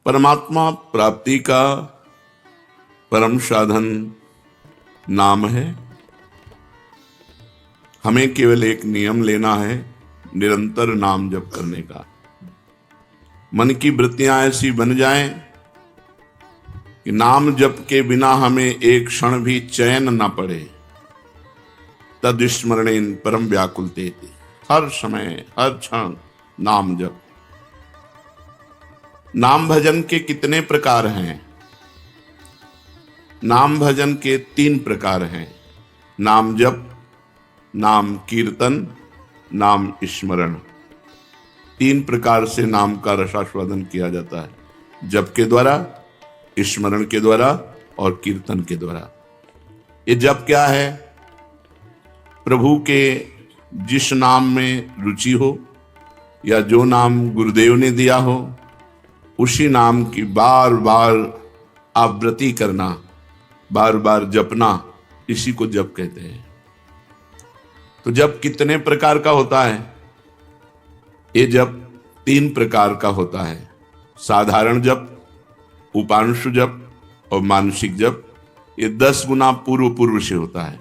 परमात्मा प्राप्ति का परम साधन नाम है। हमें केवल एक नियम लेना है, निरंतर नाम जप करने का। मन की वृत्तियां ऐसी बन जाएं कि नाम जप के बिना हमें एक क्षण भी चैन न पड़े। तद स्मरणेन परम व्याकुलते, हर समय हर क्षण नाम जप। नाम भजन के कितने प्रकार हैं? नाम भजन के 3 प्रकार हैं, नाम जप, नाम कीर्तन, नाम स्मरण। 3 प्रकार से नाम का रसास्वादन किया जाता है, जप के द्वारा, स्मरण के द्वारा और कीर्तन के द्वारा। ये जप क्या है? प्रभु के जिस नाम में रुचि हो या जो नाम गुरुदेव ने दिया हो, उसी नाम की बार बार आवृत्ति करना, बार बार जपना, इसी को जप कहते हैं। तो जप कितने प्रकार का होता है? ये जप 3 प्रकार का होता है, साधारण जप, उपांशु जप और मानसिक जप। ये 10 गुना पूर्व से होता है।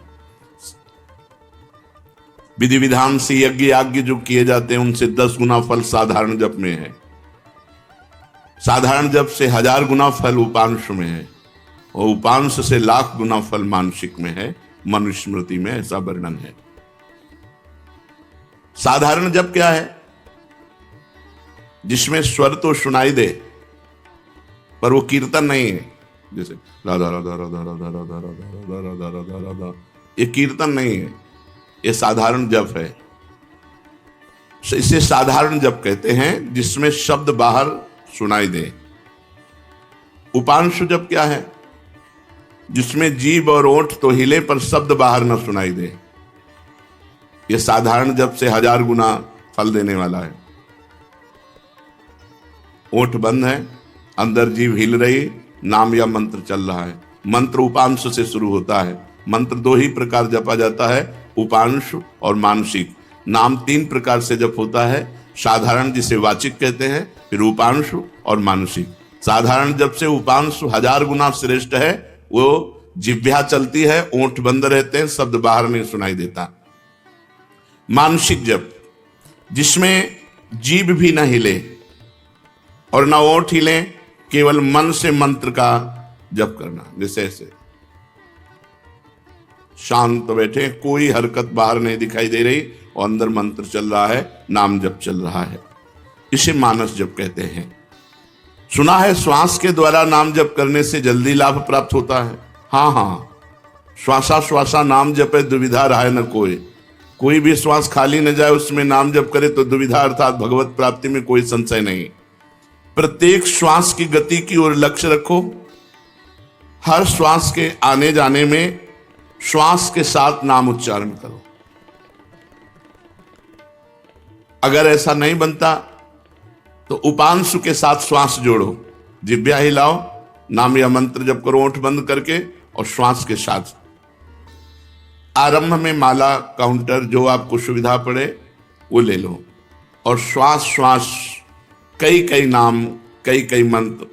विधि विधान से यज्ञ याज्ञ जो किए जाते हैं, उनसे 10 गुना फल साधारण जप में है। साधारण जप से 1000 गुना फल उपांश में है और उपांश से लाख गुना फल मानसिक में है। मनुस्मृति में ऐसा वर्णन है। साधारण जप क्या है? जिसमें स्वर तो सुनाई दे पर वो कीर्तन नहीं है। जैसे राधा राधा राधा राधा राधा राधा राधा राधा राधा, ये कीर्तन नहीं है, ये साधारण जप है। इसे साधारण जप कहते हैं, जिसमें शब्द बाहर सुनाई दे। उपांशु जप क्या है? जिसमें जीभ और ओठ तो हिले पर शब्द बाहर न सुनाई दे। यह साधारण जप से 1000 गुना फल देने वाला है। ओठ बंद है, अंदर जीभ हिल रही, नाम या मंत्र चल रहा है। मंत्र उपांश से शुरू होता है। मंत्र 2 ही प्रकार जपा जाता है, उपांश और मानसिक। नाम 3 प्रकार से जप होता है, साधारण जिसे वाचिक कहते हैं, फिर उपांश और मानसिक। साधारण जप से उपांश 1000 गुना श्रेष्ठ है। वो जिह्वा चलती है, ओंठ बंद रहते हैं, शब्द बाहर नहीं सुनाई देता। मानसिक जप, जिसमें जीभ भी न हिले और न ओंठ हिले, केवल मन से मंत्र का जप करना। जैसे ऐसे शांत बैठे, कोई हरकत बाहर नहीं दिखाई दे रही और अंदर मंत्र चल रहा है, नाम जप चल रहा है। इसे मानस जप कहते हैं। सुना है श्वास के द्वारा नाम जप करने से जल्दी लाभ प्राप्त होता है। हाँ, श्वासा श्वासा नाम जपे दुविधा रहे न कोई। कोई भी श्वास खाली न जाए, उसमें नाम जप करे तो दुविधा अर्थात भगवत प्राप्ति में कोई संशय नहीं। प्रत्येक श्वास की गति की ओर लक्ष्य रखो। हर श्वास के आने जाने में श्वास के साथ नाम उच्चारण करो। अगर ऐसा नहीं बनता तो उपांशु के साथ श्वास जोड़ो, जिह्वा हिलाओ, नाम या मंत्र जप करो ओंठ बंद करके और श्वास के साथ। आरंभ में माला काउंटर जो आपको सुविधा पड़े वो ले लो और श्वास श्वास कई नाम कई मंत्र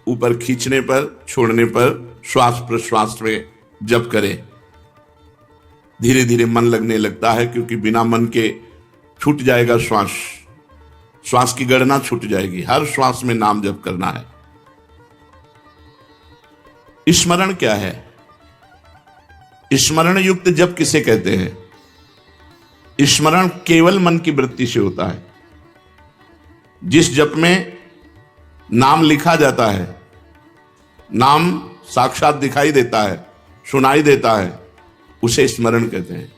ऊपर खींचने पर छोड़ने पर श्वास प्रश्वास में जप करें। धीरे धीरे मन लगने लगता है, क्योंकि बिना मन के छूट जाएगा श्वास की गणना छूट जाएगी। हर श्वास में नाम जप करना है। स्मरण क्या है? स्मरण युक्त जप किसे कहते हैं? स्मरण केवल मन की वृत्ति से होता है। जिस जप में नाम लिखा जाता है, नाम साक्षात दिखाई देता है, सुनाई देता है, उसे स्मरण कहते हैं।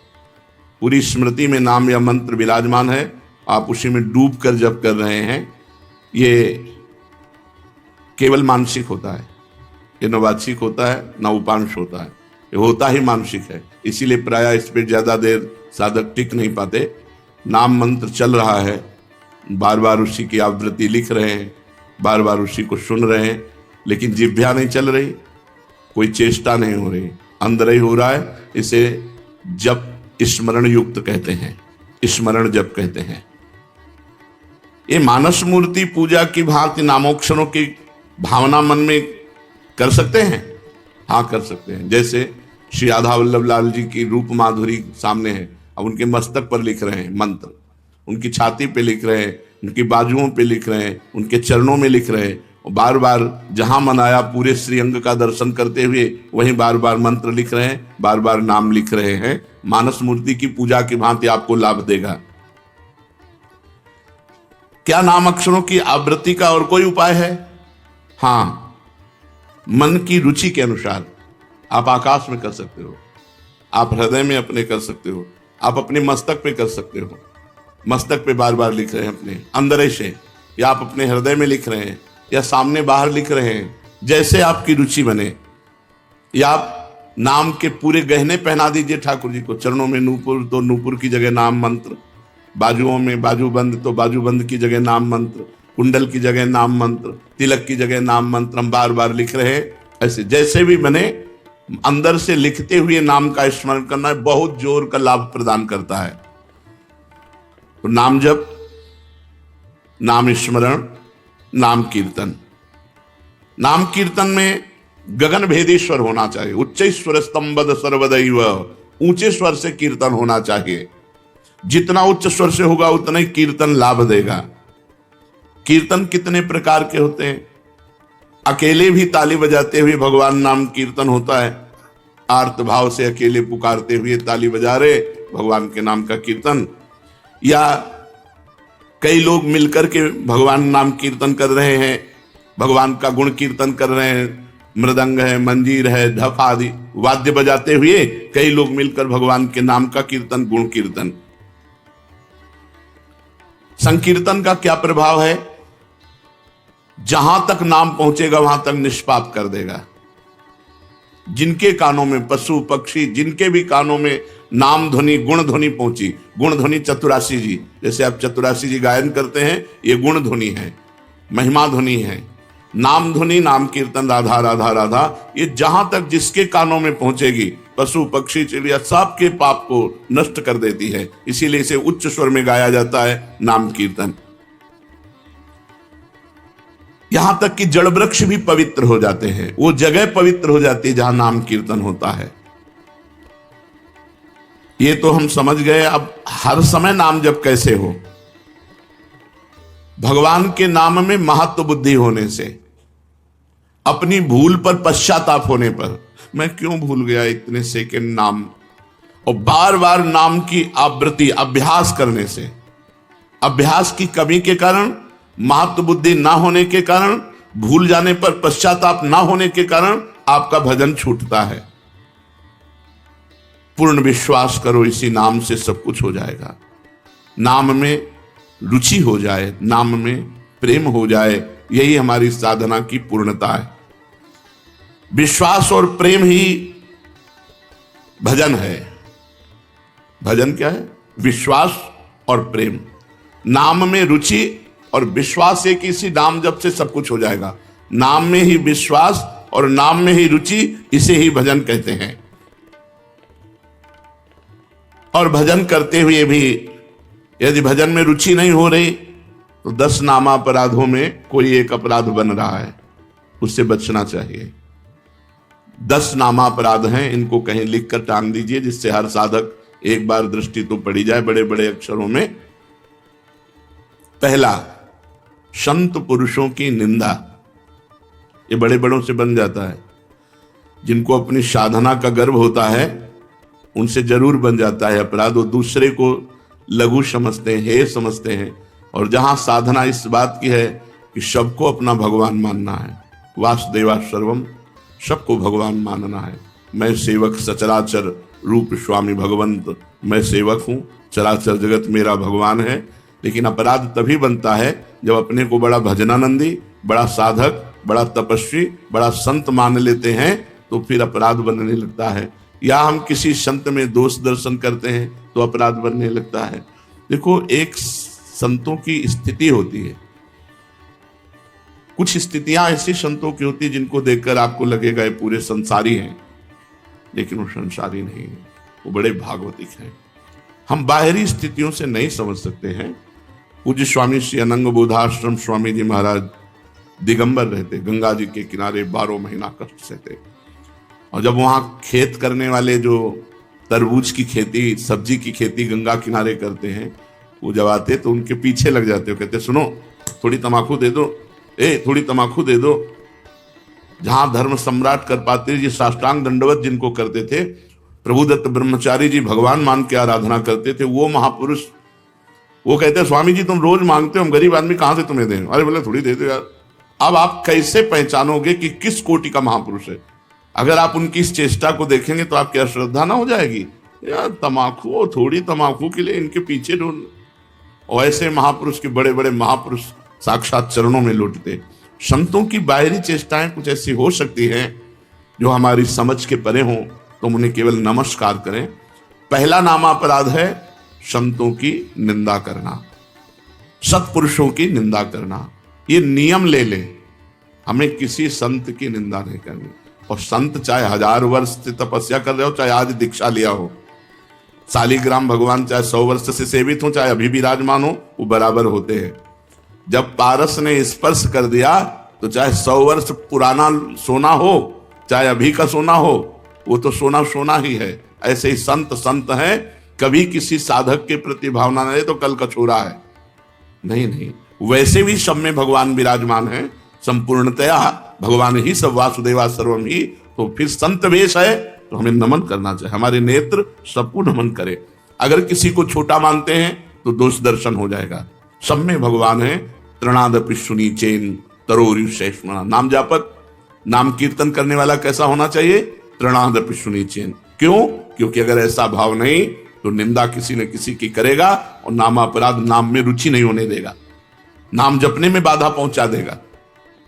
पूरी स्मृति में नाम या मंत्र विराजमान है, आप उसी में डूब कर जप कर रहे हैं। ये केवल मानसिक होता है, ये न वाचिक होता है न उपांश होता है, ये होता ही मानसिक है। इसीलिए प्रायः इस पर ज्यादा देर साधक टिक नहीं पाते। नाम मंत्र चल रहा है, बार बार उसी की आवृत्ति लिख रहे हैं, बार बार उसी को सुन रहे हैं, लेकिन जिह्वा नहीं चल रही, कोई चेष्टा नहीं हो रही, अंदर ही हो रहा है। इसे जप स्मरण युक्त कहते हैं, स्मरण जप कहते हैं। ये मानस मूर्ति पूजा की भांति नामोक्षरों की भावना मन में कर सकते हैं? हाँ, कर सकते हैं। जैसे श्री राधा वल्लभ लाल जी की रूप माधुरी सामने है, अब उनके मस्तक पर लिख रहे हैं मंत्र, उनकी छाती पे लिख रहे हैं, उनकी बाजुओं पे लिख रहे हैं, उनके चरणों में लिख रहे हैं, और बार बार जहां मन आया पूरे श्रीअंग का दर्शन करते हुए वहीं बार बार मंत्र लिख रहे हैं, बार बार नाम लिख रहे हैं। मानस मूर्ति की पूजा की भांति आपको लाभ देगा। क्या नाम अक्षरों की आवृत्ति का और कोई उपाय है? हाँ, मन की रुचि के अनुसार आप आकाश में कर सकते हो, आप हृदय में अपने कर सकते हो, आप अपने मस्तक पे कर सकते हो। मस्तक पे बार बार लिख रहे हैं अपने अंदर से, या आप अपने हृदय में लिख रहे हैं, या सामने बाहर लिख रहे हैं, जैसे आपकी रुचि बने। या आप नाम के पूरे गहने पहना दीजिए ठाकुर जी को। चरणों में नूपुर तो नूपुर की जगह नाम मंत्र, बाजुओं में बाजूबंद तो बाजूबंद की जगह नाम मंत्र, कुंडल की जगह नाम मंत्र, तिलक की जगह नाम मंत्र हम बार बार लिख रहे हैं। ऐसे जैसे भी बने, अंदर से लिखते हुए नाम का स्मरण करना बहुत जोर का लाभ प्रदान करता है। तो नाम जप, नाम स्मरण, नाम कीर्तन। नाम कीर्तन में गगन भेदी स्वर होना चाहिए। उच्च स्वर स्तंभद सर्वदैव, ऊंचे स्वर से कीर्तन होना चाहिए। जितना उच्च स्वर से होगा उतना ही कीर्तन लाभ देगा। कीर्तन कितने प्रकार के होते हैं? अकेले भी ताली बजाते हुए भगवान नाम कीर्तन होता है। आर्त भाव से अकेले पुकारते हुए ताली बजा रहे भगवान के नाम का कीर्तन, या कई लोग मिलकर के भगवान नाम कीर्तन कर रहे हैं, भगवान का गुण कीर्तन कर रहे हैं, मृदंग है, मंजीर है, ढप आदि वाद्य बजाते हुए कई लोग मिलकर भगवान के नाम का कीर्तन, गुण कीर्तन। संकीर्तन का क्या प्रभाव है? जहां तक नाम पहुंचेगा वहां तक निष्पाप कर देगा। जिनके कानों में, पशु पक्षी जिनके भी कानों में नाम ध्वनि, गुण ध्वनि पहुंची, गुण ध्वनि चतुरासी जी, जैसे आप चतुरासी जी गायन करते हैं, ये गुण ध्वनि है, महिमा ध्वनि है। नाम ध्वनि, नाम कीर्तन, राधा राधा राधा, ये जहां तक जिसके कानों में पहुंचेगी, पशु पक्षी चिड़िया सबके पाप को नष्ट कर देती है। इसीलिए इसे उच्च स्वर में गाया जाता है नाम कीर्तन। यहां तक कि जड़ वृक्ष भी पवित्र हो जाते हैं, वो जगह पवित्र हो जाती है जहां नाम कीर्तन होता है। ये तो हम समझ गए। अब हर समय नाम जप कैसे हो? भगवान के नाम में महत्व बुद्धि होने से, अपनी भूल पर पश्चाताप होने पर, मैं क्यों भूल गया इतने सेकंड नाम, और बार बार नाम की आवृत्ति अभ्यास करने से, अभ्यास की कमी के कारण, महत्व बुद्धि ना होने के कारण, भूल जाने पर पश्चाताप ना होने के कारण आपका भजन छूटता है। पूर्ण विश्वास करो, इसी नाम से सब कुछ हो जाएगा। नाम में रुचि हो जाए, नाम में प्रेम हो जाए, यही हमारी साधना की पूर्णता है। विश्वास और प्रेम ही भजन है। भजन क्या है? विश्वास और प्रेम। नाम में रुचि और विश्वास, एक इसी नाम जप से सब कुछ हो जाएगा। नाम में ही विश्वास और नाम में ही रुचि, इसे ही भजन कहते हैं। और भजन करते हुए भी यदि भजन में रुचि नहीं हो रही तो 10 नामापराधों में कोई एक अपराध बन रहा है, उससे बचना चाहिए। 10 नामापराध हैं, इनको कहीं लिख कर टांग दीजिए, जिससे हर साधक एक बार दृष्टि तो पड़ी जाए बड़े बड़े अक्षरों में। पहला, संत पुरुषों की निंदा। ये बड़े बड़ों से बन जाता है। जिनको अपनी साधना का गर्व होता है उनसे जरूर बन जाता है अपराध। वो दूसरे को लघु समझते हैं, हे समझते हैं। और जहां साधना इस बात की है कि सबको अपना भगवान मानना है, वासुदेवा सर्वम, सबको भगवान मानना है। मैं सेवक सचराचर रूप स्वामी भगवंत, मैं सेवक हूं, चराचर जगत मेरा भगवान है। लेकिन अपराध तभी बनता है जब अपने को बड़ा भजनानंदी, बड़ा साधक, बड़ा तपस्वी, बड़ा संत मान लेते हैं, तो फिर अपराध बनने लगता है। या हम किसी संत में दोष दर्शन करते हैं तो अपराध बनने लगता है। देखो, एक संतों की स्थिति होती है, कुछ स्थितियां ऐसी संतों की होती है जिनको देखकर आपको लगेगा ये पूरे संसारी हैं, लेकिन वो संसारी नहीं है, वो बड़े भागवतिक हैं। हम बाहरी स्थितियों से नहीं समझ सकते हैं। पूज्य स्वामी श्री अनंग बोधाश्रम स्वामी जी महाराज दिगंबर रहते, गंगा जी के किनारे 12 महीना कष्ट सहते। और जब वहां खेत करने वाले जो तरबूज की खेती, सब्जी की खेती गंगा किनारे करते हैं, वो जब आते तो उनके पीछे लग जाते हो, कहते सुनो थोड़ी तमाकू दे दो, थोड़ी तमाकू दे दो। जहां धर्म सम्राट करपात्री जी साष्टांग दंडवत जिनको करते थे, प्रभुदत्त ब्रह्मचारी जी भगवान मान के आराधना करते थे, वो महापुरुष वो कहते हैं स्वामी जी तुम रोज मांगते हो, हम गरीब आदमी कहां से तुम्हें दें? अरे बोले थोड़ी दे दो यार। अब आप कैसे पहचानोगे कि किस कोटि का महापुरुष है? अगर आप उनकी इस चेष्टा को देखेंगे तो आपकी अश्रद्धा ना हो जाएगी? यार तमाकू, थोड़ी तमाकू के लिए इनके पीछे ढूंढ। और ऐसे महापुरुष के बड़े बड़े महापुरुष साक्षात चरणों में लौटते। संतों की बाहरी चेष्टाएं कुछ ऐसी हो सकती हैं जो हमारी समझ के परे हों, तो हम उन्हें केवल नमस्कार करें। पहला नामा अपराध है संतों की निंदा करना, सत्पुरुषों की निंदा करना। ये नियम ले ले, हमें किसी संत की निंदा नहीं करनी। और संत चाहे 1000 वर्ष से तपस्या कर रहे हो, चाहे आज दीक्षा लिया हो, शालिग्राम भगवान चाहे 100 वर्ष से सेवित हो, चाहे अभी विराजमान हो, वो बराबर होते हैं। जब पारस ने स्पर्श कर दिया तो चाहे 100 वर्ष पुराना सोना हो, चाहे अभी का सोना हो, वो तो सोना सोना ही है। ऐसे ही संत संत हैं, कभी किसी साधक के प्रति भावना नहीं तो कल का छोरा है, नहीं नहीं। वैसे भी सब में भगवान विराजमान है, संपूर्णतया भगवान ही सब, वासुदेवा सर्वम ही। तो फिर संत वेश है तो हमें नमन करना चाहिए, हमारे नेत्र सबको नमन करे। अगर किसी को छोटा मानते हैं तो दोष दर्शन हो जाएगा। सब में भगवान है। तृणादपि सुनीचेन तरोरिषेष्मणा। नाम जापक, नाम कीर्तन करने वाला कैसा होना चाहिए? तृणादपि सुनीचेन। क्यों? क्योंकि अगर ऐसा भाव नहीं तो निंदा किसी न किसी की करेगा और नाम अपराध, नाम में रुचि नहीं होने देगा, नाम जपने में बाधा पहुंचा देगा।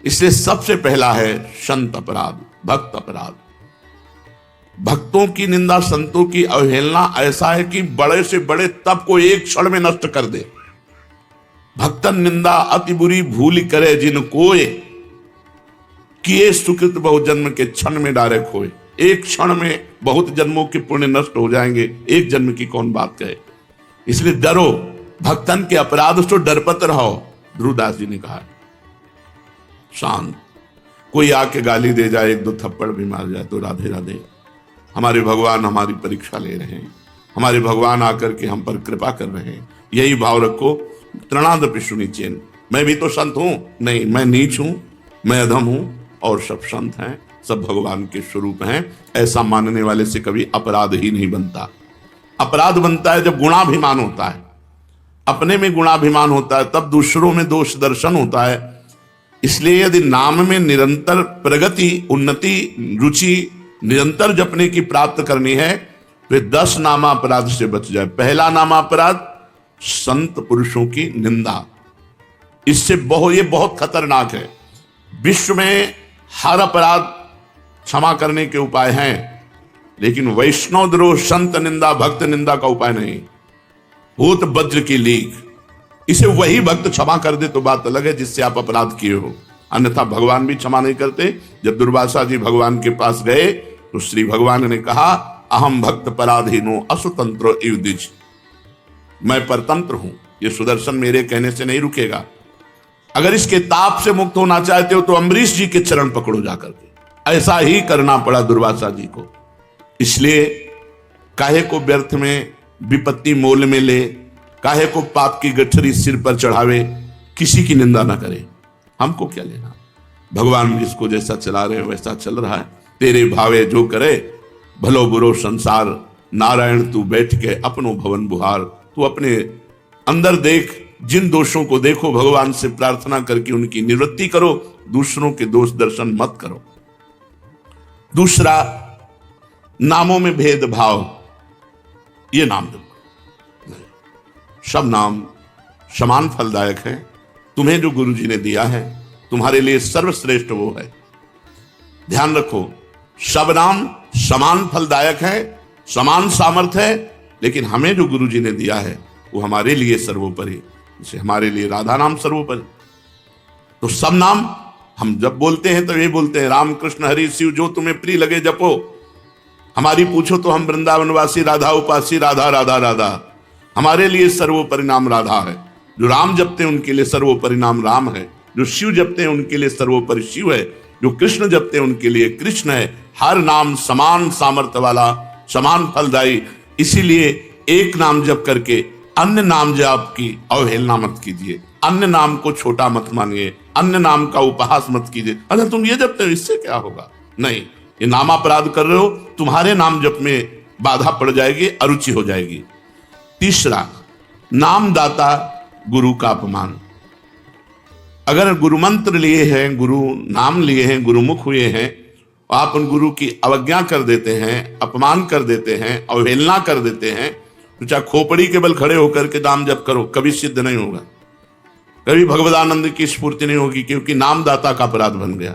इसलिए सबसे पहला है संत अपराध, भक्त अपराध। भक्तों की निंदा, संतों की अवहेलना ऐसा है कि बड़े से बड़े तप को एक क्षण में नष्ट कर दे। भक्तन निंदा अति बुरी भूल करे जिन कोय, किए सुकृत बहु जन्म के क्षण में डारे खोए। एक क्षण में बहुत जन्मों के पुण्य नष्ट हो जाएंगे, एक जन्म की कौन बात कहे। इसलिए डरो, भक्तन के अपराध से डरपत रहो। ध्रुवदास जी ने कहा शांत, कोई आके गाली दे जाए, 1-2 थप्पड़ भी मार जाए तो राधे राधे। हमारे भगवान हमारी परीक्षा ले रहे हैं, हमारे भगवान आकर के हम पर कृपा कर रहे हैं, यही भाव रखो। तृणादपि सुनीचेन। मैं भी तो संत हूं? नहीं, मैं नीच हूं, मैं अधम हूं, और सब संत हैं, सब भगवान के स्वरूप हैं। ऐसा मानने वाले से कभी अपराध ही नहीं बनता। अपराध बनता है जब गुणाभिमान होता है, अपने में गुणाभिमान होता है, तब दूसरों में दोष दर्शन होता है। इसलिए यदि नाम में निरंतर प्रगति, उन्नति, रुचि निरंतर जपने की प्राप्त करनी है तो 10 नामा अपराध से बच जाए। पहला नामा अपराध संत पुरुषों की निंदा। इससे ये बहुत खतरनाक है। विश्व में हर अपराध क्षमा करने के उपाय हैं, लेकिन वैष्णव द्रोह, संत निंदा, भक्त निंदा का उपाय नहीं। भूत वज्र की लीक, इसे वही भक्त क्षमा कर दे तो बात अलग है जिससे आप अपराध किए हो, अन्यथा भगवान भी क्षमा नहीं करते। जब दुर्वासा जी भगवान के पास गए तो श्री भगवान ने कहा अहम भक्त पराधीनो असुतंत्रो इव द्विज। मैं परतंत्र हूं, ये सुदर्शन मेरे कहने से नहीं रुकेगा। अगर इसके ताप से मुक्त होना चाहते हो तो अम्बरीश जी के चरण पकड़ो जाकर के। ऐसा ही करना पड़ा दुर्वासा जी को। इसलिए काहे को व्यर्थ में विपत्ति मोल में ले, काहे को पाप की गठरी सिर पर चढ़ावे, किसी की निंदा ना करे। हमको क्या लेना, भगवान जिसको जैसा चला रहे वैसा चल रहा है। तेरे भावे जो करे, भलो बुरो संसार, नारायण तू बैठ के अपनो भवन बुहार। तू अपने अंदर देख, जिन दोषों को देखो, भगवान से प्रार्थना करके उनकी निवृत्ति करो, दूसरों के दोष दर्शन मत करो। दूसरा, नामों में भेदभाव, ये नाम दो, सब नाम समान फलदायक है। तुम्हें जो गुरु जी ने दिया है तुम्हारे लिए सर्वश्रेष्ठ वो है। ध्यान रखो, सब नाम समान फलदायक है, समान सामर्थ्य है, लेकिन हमें जो गुरु जी ने दिया है वो हमारे लिए सर्वोपरि। जैसे हमारे लिए राधा नाम सर्वोपरि। तो सब नाम हम जब बोलते हैं तो ये बोलते हैं राम कृष्ण हरि शिव जो तुम्हें प्रिय लगे जपो। हमारी पूछो तो हम वृंदावनवासी राधा उपासी, राधा राधा राधा। हमारे लिए सर्वोपरि नाम राधा है। जो राम जपते हैं उनके लिए सर्वोपरि नाम राम है। जो शिव जपते हैं उनके लिए सर्वोपरि शिव है, जो कृष्ण जपते हैं उनके लिए कृष्ण है। हर नाम समान सामर्थ्य वाला, समान फलदायी। इसीलिए एक नाम जप करके अन्य नाम जाप की अवहेलना मत कीजिए, अन्य नाम को छोटा मत मानिए, अन्य नाम का उपहास मत कीजिए। अच्छा तुम ये जपते हो, इससे क्या होगा? नहीं, ये नामापराध कर रहे हो, तुम्हारे नाम जप में बाधा पड़ जाएगी, अरुचि हो जाएगी। तीसरा, नामदाता गुरु का अपमान। अगर गुरु मंत्र लिए हैं, गुरु नाम लिए हैं, गुरुमुख हुए हैं, आप उन गुरु की अवज्ञा कर देते हैं, अपमान कर देते हैं, अवहेलना कर देते हैं, तो चाहे खोपड़ी के बल खड़े होकर के नाम जप करो, कभी सिद्ध नहीं होगा, कभी भगवदानंद की स्फूर्ति नहीं होगी, क्योंकि नामदाता का अपराध बन गया।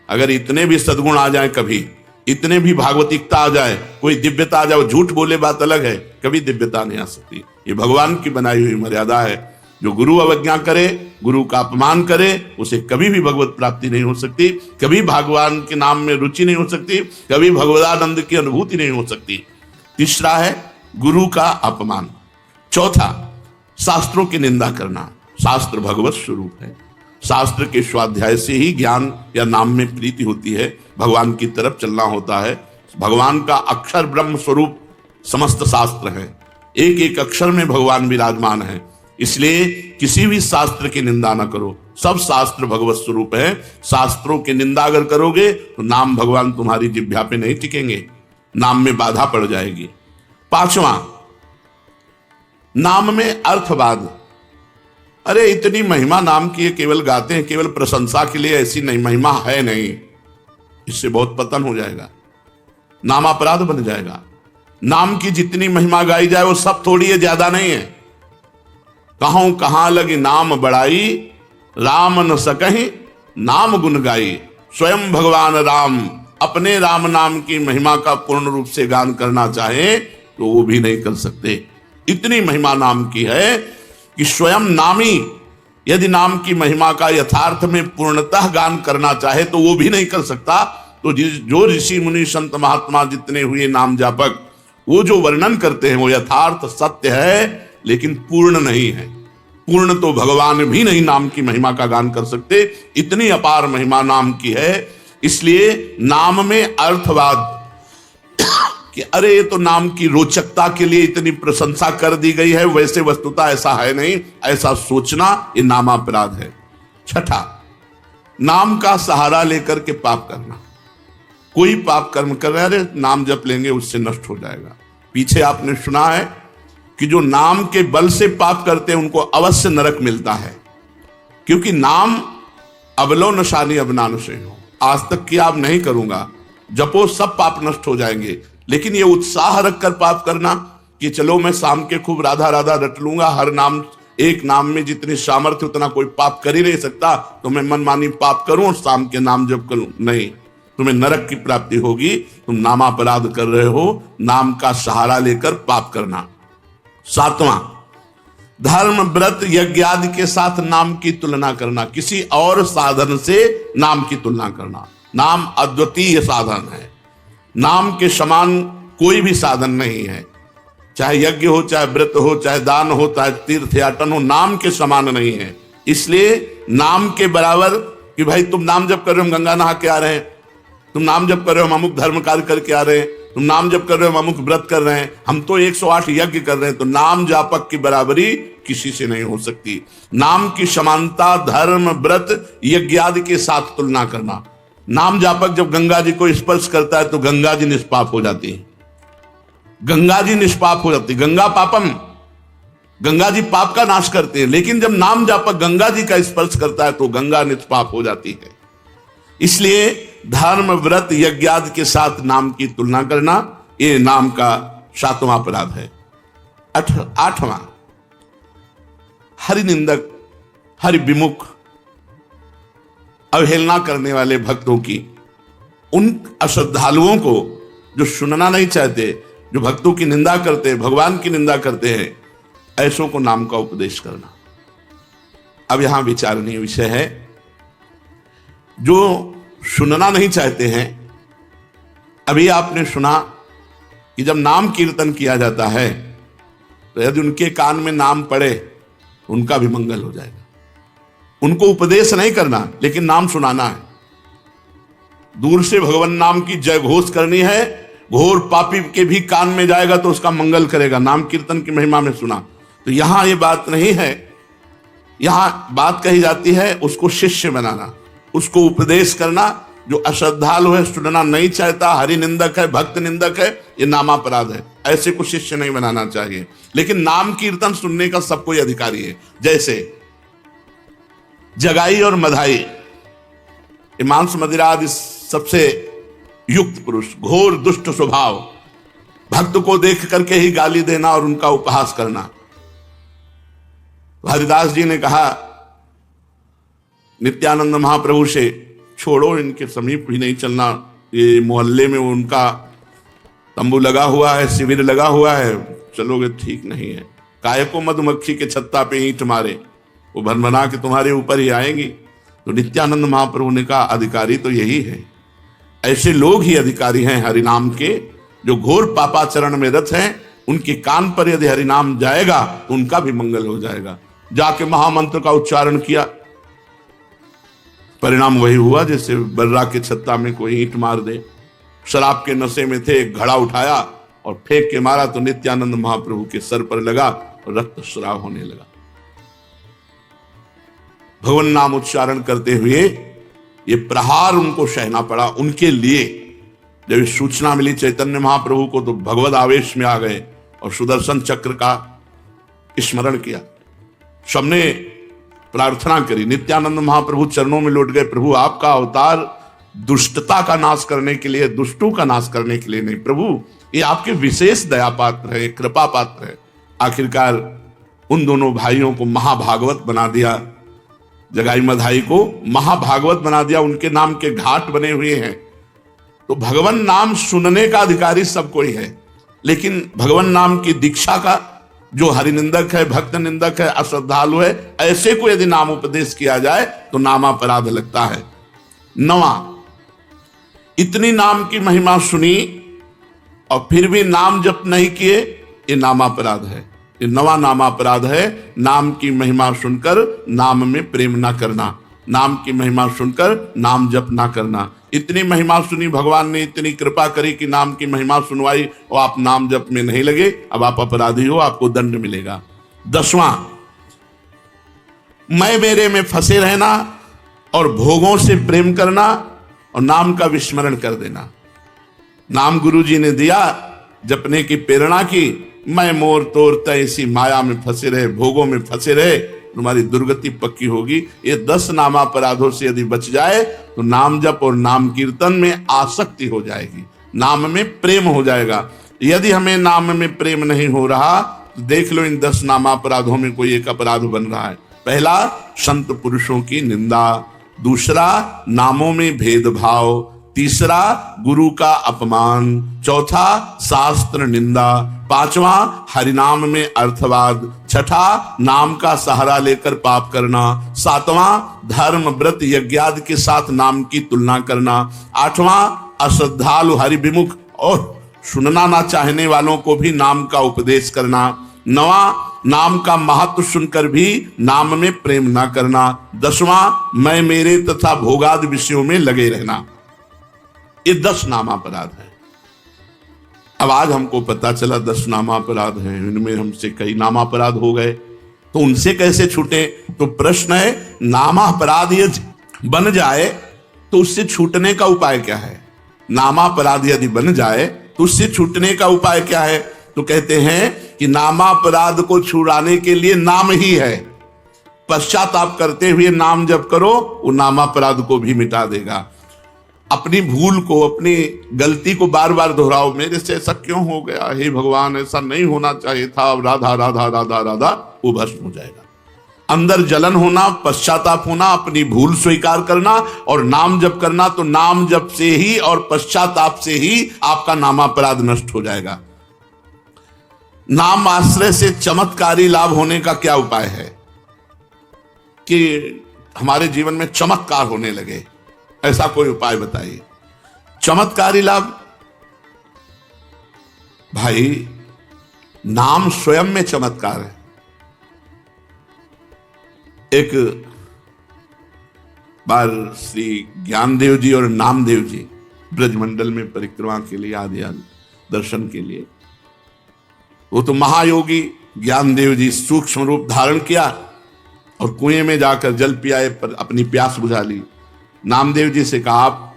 अगर इतने भी सद्गुण आ जाए, कभी इतने भी भागवतिकता आ जाए, कोई दिव्यता आ जाए, झूठ बोले बात अलग है, कभी दिव्यता नहीं आ सकती। ये भगवान की बनाई हुई मर्यादा है। जो गुरु अवज्ञा करे, गुरु का अपमान करे, उसे कभी भी भगवत प्राप्ति नहीं हो सकती, कभी भगवान के नाम में रुचि नहीं हो सकती, कभी भगवदानंद की अनुभूति नहीं हो सकती। तीसरा है गुरु का अपमान। चौथा, शास्त्रों की निंदा करना। शास्त्र भगवत स्वरूप है, शास्त्र के स्वाध्याय से ही ज्ञान या नाम में प्रीति होती है, भगवान की तरफ चलना होता है। भगवान का अक्षर ब्रह्म स्वरूप समस्त शास्त्र है, एक एक अक्षर में भगवान विराजमान है। इसलिए किसी भी शास्त्र की निंदा ना करो, सब शास्त्र भगवत स्वरूप है। शास्त्रों की निंदा अगर करोगे तो नाम भगवान तुम्हारी जिह्वा पे नहीं टिकेंगे, नाम में बाधा पड़ जाएगी। पांचवा, नाम में अर्थवाद। अरे इतनी महिमा नाम की है, केवल गाते हैं, केवल प्रशंसा के लिए, ऐसी नहीं महिमा है नहीं, इससे बहुत पतन हो जाएगा, नाम अपराध बन जाएगा। नाम की जितनी महिमा गाई जाए वो सब थोड़ी है, ज्यादा नहीं है। कहूं कहां लगी नाम बड़ाई, राम न सकहीं नाम गुण गाई। स्वयं भगवान राम अपने राम नाम की महिमा का पूर्ण रूप से गान करना चाहे तो वो भी नहीं कर सकते। इतनी महिमा नाम की है कि स्वयं नामी यदि नाम की महिमा का यथार्थ में पूर्णतः गान करना चाहे तो वो भी नहीं कर सकता। तो जो ऋषि मुनि संत महात्मा जितने हुए नाम जापक, वो जो वर्णन करते हैं वो यथार्थ सत्य है, लेकिन पूर्ण नहीं है। पूर्ण तो भगवान भी नहीं नाम की महिमा का गान कर सकते, इतनी अपार महिमा नाम की है। इसलिए नाम में अर्थवाद कि अरे ये तो नाम की रोचकता के लिए इतनी प्रशंसा कर दी गई है, वैसे वस्तुतः ऐसा है नहीं, ऐसा सोचना ये नामापराध है। छठा, नाम का सहारा लेकर के पाप करना। कोई पाप कर्म कर रहे, अरे नाम जप लेंगे उससे नष्ट हो जाएगा। पीछे आपने सुना है कि जो नाम के बल से पाप करते हैं उनको अवश्य नरक मिलता है, क्योंकि नाम अबलो नशानी अबनान से हो, आज तक किया अब नहीं करूंगा, जपो सब पाप नष्ट हो जाएंगे। लेकिन ये उत्साह रखकर पाप करना कि चलो मैं शाम के खूब राधा राधा रट लूंगा, हर नाम एक नाम में जितनी सामर्थ्य उतना कोई पाप कर ही नहीं सकता, तो मैं मनमानी पाप करूं और शाम के नाम जप करूं, नहीं, तुम्हें नरक की प्राप्ति होगी। तुम नामापराध कर रहे हो, नाम का सहारा लेकर पाप करना। सातवां, धर्म व्रत यज्ञ आदि के साथ नाम की तुलना करना, किसी और साधन से नाम की तुलना करना। नाम अद्वितीय साधन है, नाम के समान कोई भी साधन नहीं है, चाहे यज्ञ हो, चाहे व्रत हो, चाहे दान हो, चाहे तीर्थ याटन हो, नाम के समान नहीं है। इसलिए नाम के बराबर कि भाई तुम नाम जप कर रहे हो, हम गंगा नहा के आ रहे हैं, तुम नाम जप कर रहे हो, हम अमुक धर्म कार्य करके आ रहे हैं, तुम नाम जप कर रहे हो, हम अमुक व्रत कर रहे हैं, हम तो 108 यज्ञ कर रहे हैं, तो नाम जापक की बराबरी किसी से नहीं हो सकती। नाम की समानता धर्म व्रत यज्ञ आदि के साथ तुलना करना। नाम जापक जब गंगा जी को स्पर्श करता है तो गंगा जी निष्पाप हो जाती है, गंगा जी निष्पाप हो जाती, गंगा पापम, गंगा जी पाप का नाश करते हैं। लेकिन जब नाम जापक गंगा जी का स्पर्श करता है तो गंगा निष्पाप हो जाती है। इसलिए धर्म व्रत यज्ञ आदि के साथ नाम की तुलना करना ये नाम का सातवां अपराध है। आठवां, हरि निंदक, हरि विमुख, अवहेलना करने वाले भक्तों की, उन अश्रद्धालुओं को जो सुनना नहीं चाहते, जो भक्तों की निंदा करते, भगवान की निंदा करते हैं, ऐसों को नाम का उपदेश करना। अब यहां विचारणीय विषय है, जो सुनना नहीं चाहते हैं, अभी आपने सुना कि जब नाम कीर्तन किया जाता है तो यदि उनके कान में नाम पड़े उनका भी मंगल हो जाएगा, उनको उपदेश नहीं करना, लेकिन नाम सुनाना है। दूर से भगवान नाम की जय घोष करनी है। घोर पापी के भी कान में जाएगा तो उसका मंगल करेगा। नाम कीर्तन की महिमा में सुना। तो यहां ये बात नहीं है, यहां बात कही जाती है उसको शिष्य बनाना, उसको उपदेश करना। जो अश्रद्धालु है, सुनना नहीं चाहता, हरि निंदक है, भक्त निंदक है, ये नामापराध है। ऐसे को शिष्य नहीं बनाना चाहिए। लेकिन नाम कीर्तन सुनने का सबको अधिकारी है। जैसे जगाई और मधाई, मांस मदिरा आदि सबसे युक्त पुरुष, घोर दुष्ट स्वभाव, भक्त को देख करके ही गाली देना और उनका उपहास करना। हरिदास जी ने कहा नित्यानंद महाप्रभु से, छोड़ो, इनके समीप भी नहीं चलना। ये मोहल्ले में उनका तंबू लगा हुआ है, शिविर लगा हुआ है, चलोगे ठीक नहीं है। काय को मधुमक्खी के छत्ता पे ईंट मारे, वो भनभना के तुम्हारे ऊपर ही आएंगी। तो नित्यानंद महाप्रभु ने कहा अधिकारी तो यही है, ऐसे लोग ही अधिकारी हैं हरिनाम के। जो घोर पापाचरण में रत हैं, उनके कान पर यदि हरिनाम जाएगा तो उनका भी मंगल हो जाएगा। जाके महामंत्र का उच्चारण किया, परिणाम वही हुआ जैसे बर्रा के छत्ता में कोई ईंट मार दे। शराब के नशे में थे, एक घड़ा उठाया और फेंक के मारा तो नित्यानंद महाप्रभु के सर पर लगा और रक्तस्राव होने लगा। भगवान नाम उच्चारण करते हुए ये प्रहार उनको सहना पड़ा। उनके लिए जब सूचना मिली चैतन्य महाप्रभु को तो भगवद आवेश में आ गए और सुदर्शन चक्र का स्मरण किया। सबने प्रार्थना करी, नित्यानंद महाप्रभु चरणों में लौट गए। प्रभु आपका अवतार दुष्टता का नाश करने के लिए, दुष्टों का नाश करने के लिए नहीं। प्रभु ये आपके विशेष दया पात्र है, कृपा पात्र है। आखिरकार उन दोनों भाइयों को महाभागवत बना दिया, जगाई मधाई को महाभागवत बना दिया। उनके नाम के घाट बने हुए हैं। तो भगवान नाम सुनने का अधिकारी सबको ही है, लेकिन भगवान नाम की दीक्षा का जो हरिनिंदक है, भक्त निंदक है, अश्रद्धालु है, ऐसे को यदि नाम उपदेश किया जाए तो नामापराध लगता है। 9वां, इतनी नाम की महिमा सुनी और फिर भी नाम जप नहीं किए, ये नामापराध है। ये 9वां नामापराध है। नाम की महिमा सुनकर नाम में प्रेम ना करना, नाम की महिमा सुनकर नाम जप ना करना। इतनी महिमा सुनी, भगवान ने इतनी कृपा करी कि नाम की महिमा सुनवाई और आप नाम जप में नहीं लगे, अब आप अपराधी हो, आपको दंड मिलेगा। 10वां, मैं मेरे में फंसे रहना और भोगों से प्रेम करना और नाम का विस्मरण कर देना। नाम गुरु जी ने दिया, जपने की प्रेरणा की, मैं मोर तोर ऐसी माया में फंसे रहे, भोगों में फंसे रहे, तुम्हारी दुर्गति पक्की होगी। ये 10 नामापराधों से यदि बच जाए तो नाम जप और नाम कीर्तन में आसक्ति हो जाएगी, नाम में प्रेम हो जाएगा। यदि हमें नाम में प्रेम नहीं हो रहा तो देख लो इन 10 नामापराधों में कोई एक अपराध बन रहा है। पहला, संत पुरुषों की निंदा। दूसरा, नामों में भेदभाव। तीसरा, गुरु का अपमान। चौथा, शास्त्र निंदा। 5वां, हरिनाम में अर्थवाद। 6ठा, नाम का सहारा लेकर पाप करना। 7वां, धर्म व्रत यज्ञादि के साथ नाम की तुलना करना। 8वां, अश्रद्धालु हरिविमुख और सुनना ना चाहने वालों को भी नाम का उपदेश करना। 9वां, नाम का महत्व सुनकर भी नाम में प्रेम ना करना। 10वां, मैं मेरे तथा भोगादि विषयों में लगे रहना। ये 10 नामापराध है। अब आज हमको पता चला 10 नामापराध हैं, इनमें हमसे कई नामापराध हो गए, तो उनसे कैसे छूटे? तो प्रश्न है, नामापराध यदि बन जाए तो उससे छूटने का उपाय क्या है? नामापराध यदि बन जाए तो उससे छूटने का उपाय क्या है? तो कहते हैं कि नामापराध को छुड़ाने के लिए नाम ही है। पश्चाताप करते हुए नाम जप करो, वो नामापराध को भी मिटा देगा। अपनी भूल को, अपनी गलती को बार बार दोहराओ, मेरे से ऐसा क्यों हो गया, हे भगवान ऐसा नहीं होना चाहिए था, राधा राधा राधा राधा, वो भस्म हो जाएगा। अंदर जलन होना, पश्चाताप होना, अपनी भूल स्वीकार करना और नाम जप करना, तो नाम जप से ही और पश्चाताप से ही आपका नामापराध नष्ट हो जाएगा। नाम आश्रय से चमत्कारी लाभ होने का क्या उपाय है कि हमारे जीवन में चमत्कार होने लगे? ऐसा कोई उपाय बताइए। चमत्कारी लाभ, भाई नाम स्वयं में चमत्कार है। एक बार श्री ज्ञानदेव जी और नामदेव जी ब्रजमंडल में परिक्रमा के लिए आदि दर्शन के लिए। वो तो महायोगी ज्ञानदेव जी सूक्ष्म रूप धारण किया और कुएं में जाकर जल पियाए पर अपनी प्यास बुझा ली। नामदेव जी से कहा आप,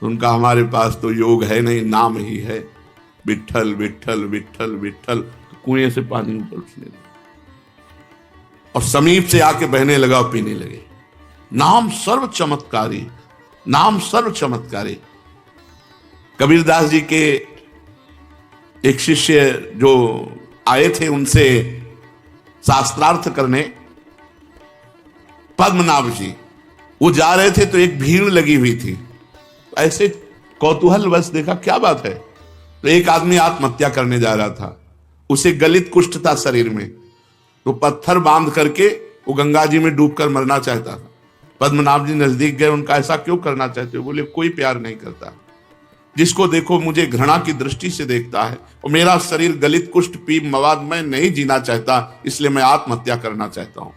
उनका हमारे पास तो योग है नहीं, नाम ही है, विट्ठल विट्ठल विट्ठल विट्ठल। तो कुएं से पानी ऊपर उठने लगा और समीप से आके बहने लगा और पीने लगे। नाम सर्व चमत्कारी, नाम सर्व चमत्कारी। कबीरदास जी के एक शिष्य जो आए थे उनसे शास्त्रार्थ करने, पद्मनाभ जी, वो जा रहे थे तो एक भीड़ लगी हुई थी। ऐसे कौतूहल बस देखा क्या बात है, तो एक आदमी आत्महत्या करने जा रहा था। उसे गलित कुष्ठ था शरीर में, तो पत्थर बांध करके वो गंगा जी में डूबकर मरना चाहता था। पद्मनाभ जी नजदीक गए, उनका ऐसा क्यों करना चाहते हो? बोले कोई प्यार नहीं करता, जिसको देखो मुझे घृणा की दृष्टि से देखता है और मेरा शरीर गलित कुष्ठ पी मवाद में नहीं जीना चाहता, इसलिए मैं आत्महत्या करना चाहता हूं।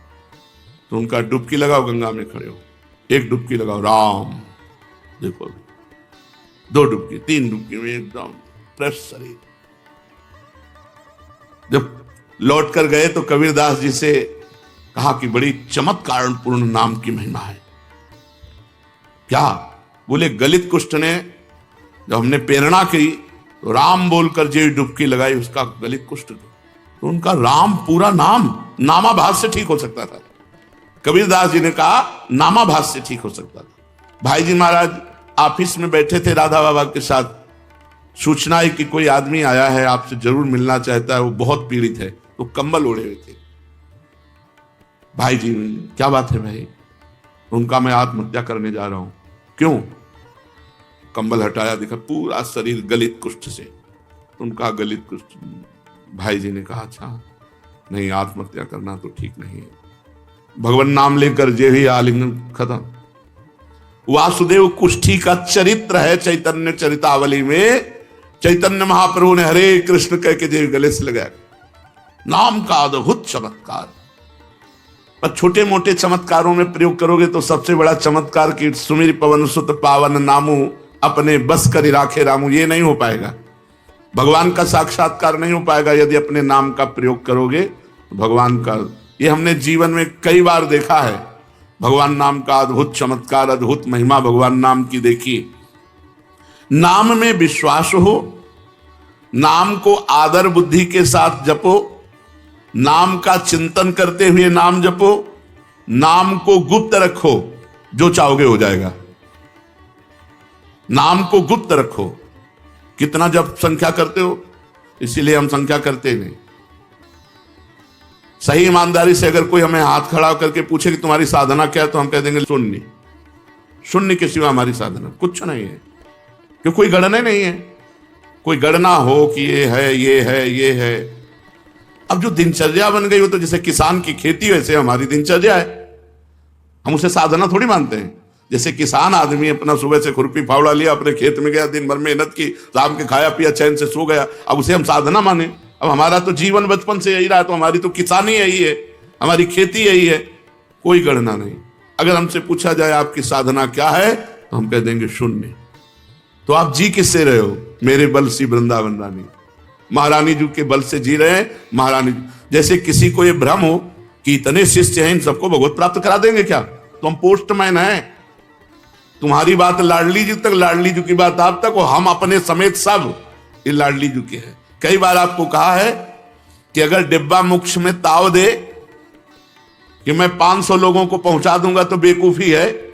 तो उनका डुबकी लगाओ, गंगा में खड़े हो, एक डुबकी लगाओ, राम, देखो 2 डुबकी 3 डुबकी में एकदम फ्रेश शरीर। जब लौट कर गए तो कबीरदास जी से कहा कि बड़ी चमत्कार पूर्ण नाम की महिमा है। क्या? बोले गलित कुष्ठ ने जब हमने प्रेरणा की तो राम बोलकर जो डुबकी लगाई उसका गलित कुष्ठ, तो उनका राम पूरा नाम नामाभास से ठीक हो सकता था। कबीरदास जी ने कहा नामाभास से ठीक हो सकता था। भाई जी महाराज ऑफिस में बैठे थे राधा बाबा के साथ, सूचना है कि कोई आदमी आया है आपसे जरूर मिलना चाहता है, वो बहुत पीड़ित है, तो कंबल ओढ़े हुए थे। भाई जी क्या बात है भाई? उनका मैं आत्महत्या करने जा रहा हूं। क्यों? कंबल हटाया, देखा पूरा शरीर गलित कुष्ठ से। उनका गलित कुष्ठ। भाई जी ने कहा अच्छा नहीं, आत्महत्या करना तो ठीक नहीं है। भगवान नाम लेकर जे ही आलिंगन खत्म। वासुदेव कुष्ठी का चरित्र है चैतन्य चरितावली में। चैतन्य महाप्रभु ने हरे कृष्ण कह के जे गले से लगाया। नाम का अद्भुत चमत्कार। पर छोटे मोटे चमत्कारों में प्रयोग करोगे तो सबसे बड़ा चमत्कार की सुमिर पवन सुत पावन नामू अपने बस कर राखे रामू, ये नहीं हो पाएगा। भगवान का साक्षात्कार नहीं हो पाएगा यदि अपने नाम का प्रयोग करोगे। भगवान का ये हमने जीवन में कई बार देखा है। भगवान नाम का अद्भुत चमत्कार, अद्भुत महिमा भगवान नाम की देखी। नाम में विश्वास हो, नाम को आदर बुद्धि के साथ जपो, नाम का चिंतन करते हुए नाम जपो, नाम को गुप्त रखो, जो चाहोगे हो जाएगा। नाम को गुप्त रखो। कितना जप संख्या करते हो? इसीलिए हम संख्या करते नहीं। सही ईमानदारी से अगर कोई हमें हाथ खड़ा करके पूछे कि तुम्हारी साधना क्या है, तो हम कह देंगे शून्य। शून्य के सिवा हमारी साधना कुछ नहीं है, क्योंकि कोई गणना नहीं है। कोई गणना हो कि ये है ये है ये है। अब जो दिनचर्या बन गई हो, तो जैसे किसान की खेती वैसे हमारी दिनचर्या है। हम उसे साधना थोड़ी मानते हैं। जैसे किसान आदमी अपना सुबह से खुरपी फावड़ा लिया, अपने खेत में गया, दिन भर मेहनत की, शाम के खाया पिया, चैन से सो गया, अब उसे हम साधना माने? अब हमारा तो जीवन बचपन से यही रहा, तो हमारी तो किसानी यही है, हमारी खेती यही है। कोई गणना नहीं। अगर हमसे पूछा जाए आपकी साधना क्या है, तो हम कह देंगे शून्य। तो आप जी किससे रहे हो? मेरे बल सी वृंदावन रानी, महारानी जी के बल से जी रहे हैं। महारानी जैसे किसी को ये भ्रम हो कि इतने शिष्य हैं, इन सबको भगवत प्राप्त करा देंगे क्या? तो हम पोस्टमैन हैं। तुम्हारी बात लाडली जी तक, लाडली जी की बात आप तक, और हम अपने समेत सब ये लाडली जी के हैं। कई बार आपको कहा है कि अगर डिब्बा मोक्ष में ताव दे कि मैं 500 लोगों को पहुंचा दूंगा तो बेवकूफी है।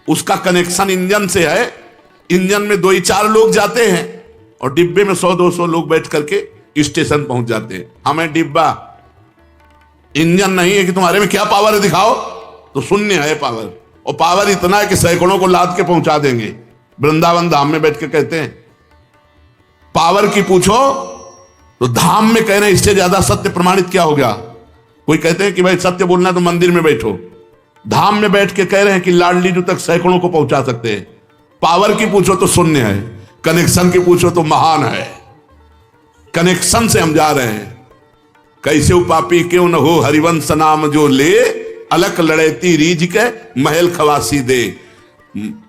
उसका कनेक्शन इंजन से है। इंजन में 2-4 लोग जाते हैं और डिब्बे में 100-200 लोग बैठ करके स्टेशन पहुंच जाते हैं। हमें डिब्बा इंजन नहीं है कि तुम्हारे में क्या पावर है दिखाओ, तो शून्य है पावर। और पावर इतना है कि सैकड़ों को लाद के पहुंचा देंगे। वृंदावन धाम में बैठ के कहते हैं पावर की पूछो तो धाम में कह रहे हैं इससे ज्यादा सत्य प्रमाणित क्या हो गया। कोई कहते हैं कि भाई सत्य बोलना है तो मंदिर में बैठो, धाम में बैठ के कह रहे हैं कि लाडली जी तक सैकड़ों को पहुंचा सकते हैं। पावर की पूछो तो शून्य है, कनेक्शन की पूछो तो महान है। कनेक्शन से हम जा रहे हैं। कैसे पापी क्यों न हो हरिवंश नाम जो ले, अलख लड़ेती रीझ के महल खवासी दे।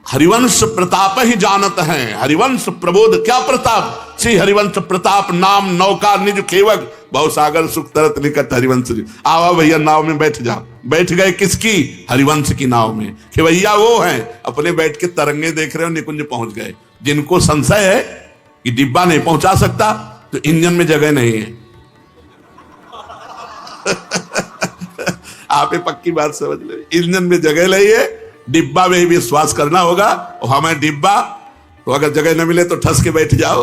हरिवंश प्रताप ही जानत हैं, हरिवंश प्रबोध क्या प्रताप, श्री हरिवंश प्रताप नाम नौका निज खेवक, बहु सागर सुख तरत निकट हरिवंश। आवा भैया नाव में बैठ जाओ। बैठ गए किसकी? हरिवंश की नाव में। खेवैया वो हैं अपने बैठ के तरंगे देख रहे हो, निकुंज पहुंच गए। जिनको संशय है कि डिब्बा नहीं पहुंचा सकता तो इंजन में जगह नहीं है। आप ये पक्की बात समझ ले, इंजन में जगह नहीं है, डिब्बा में ही विश्वास करना होगा। और हमें डिब्बा तो अगर जगह न मिले तो ठस के बैठ जाओ।